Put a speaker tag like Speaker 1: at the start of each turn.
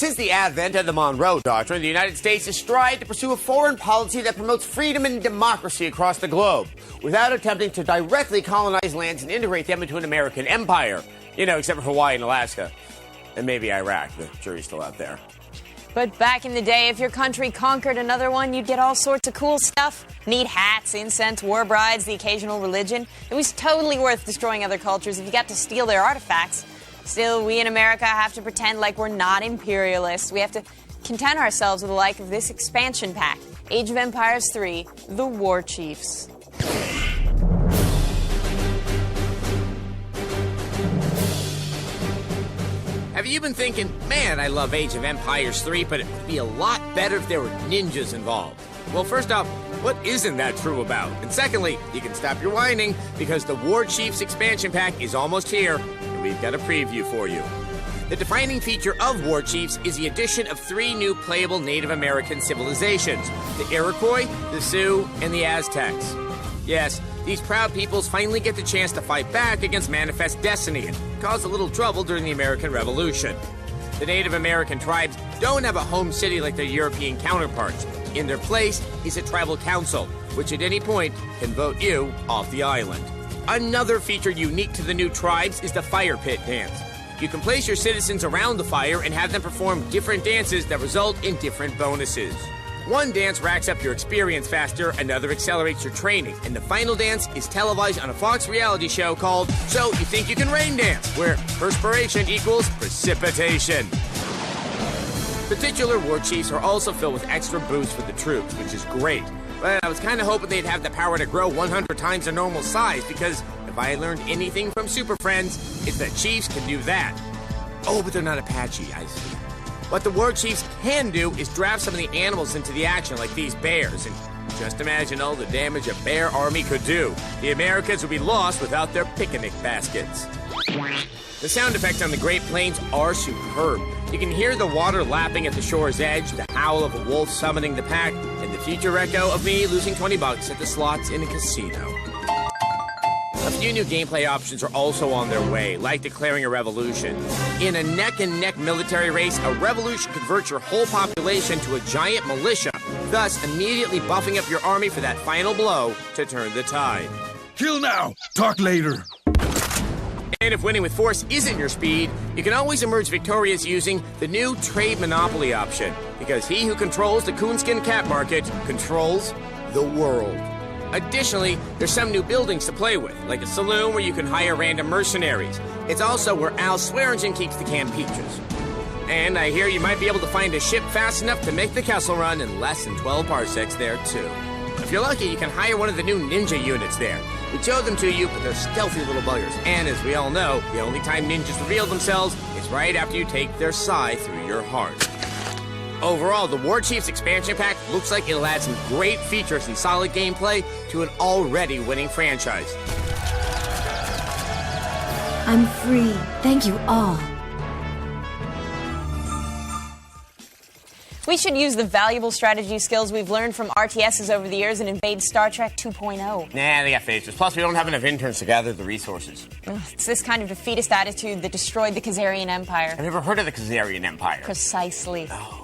Speaker 1: Since the advent of the Monroe Doctrine, the United States has strived to pursue a foreign policy that promotes freedom and democracy across the globe, without attempting to directly colonize lands and integrate them into an American empire. You know, except for Hawaii and Alaska. And maybe Iraq. The jury's still out there.
Speaker 2: But back in the day, if your country conquered another one, you'd get all sorts of cool stuff. Neat hats, incense, war brides, the occasional religion. It was totally worth destroying other cultures if you got to steal their artifacts. Still, we in America have to pretend like we're not imperialists. We have to content ourselves with the like of this expansion pack, Age of Empires 3, the Warchiefs.
Speaker 1: Have you been thinking, man, I love Age of Empires 3, but it would be a lot better if there were ninjas involved? Well, first off, what isn't that true about? And secondly, you can stop your whining, because the Warchiefs expansion pack is almost here, and we've got a preview for you. The defining feature of Warchiefs is the addition of 3 new playable Native American civilizations, the Iroquois, the Sioux, and the Aztecs. Yes, these proud peoples finally get the chance to fight back against Manifest Destiny and cause a little trouble during the American Revolution. The Native American tribes don't have a home city like their European counterparts. In their place is a tribal council, which at any point can vote you off the island. Another feature unique to the new tribes is the fire pit dance. You can place your citizens around the fire and have them perform different dances that result in different bonuses. One dance racks up your experience faster, another accelerates your training, and the final dance is televised on a Fox reality show called So You Think You Can Rain Dance, where perspiration equals precipitation. The titular Warchiefs are also filled with extra boosts for the troops, which is great. But I was kind of hoping they'd have the power to grow 100 times their normal size, because if I learned anything from Super Friends, it's that Chiefs can do that. Oh, but they're not Apache, I see. What the Warchiefs can do is draft some of the animals into the action, like these bears, and just imagine all the damage a bear army could do. The Americans would be lost without their picnic baskets. The sound effects on the Great Plains are superb. You can hear the water lapping at the shore's edge, the howl of a wolf summoning the pack, and the future echo of me losing $20 at the slots in a casino. A few new gameplay options are also on their way, like declaring a revolution. In a neck-and-neck military race, a revolution converts your whole population to a giant militia, thus immediately buffing up your army for that final blow to turn the tide.
Speaker 3: Kill now, talk later.
Speaker 1: And if winning with force isn't your speed, you can always emerge victorious using the new trade monopoly option, because he who controls the coonskin cat market controls the world. Additionally, there's some new buildings to play with, like a saloon where you can hire random mercenaries. It's also where Al Swearingen keeps the canned peaches. And I hear you might be able to find a ship fast enough to make the Kessel Run in less than 12 parsecs there, too. If you're lucky, you can hire one of the new ninja units there. We showed them to you, but they're stealthy little buggers. And as we all know, the only time ninjas reveal themselves is right after you take their scythe through your heart. Overall, the Warchiefs expansion pack looks like it'll add some great features and solid gameplay to an already winning franchise.
Speaker 4: I'm free. Thank you all.
Speaker 2: We should use the valuable strategy skills we've learned from RTSs over the years and invade Star Trek 2.0.
Speaker 1: Nah, they got phasers. Plus, we don't have enough interns to gather the resources.
Speaker 2: It's this kind of defeatist attitude that destroyed the Khazarian Empire.
Speaker 1: I've never heard of the Khazarian Empire.
Speaker 2: Precisely.
Speaker 1: Oh.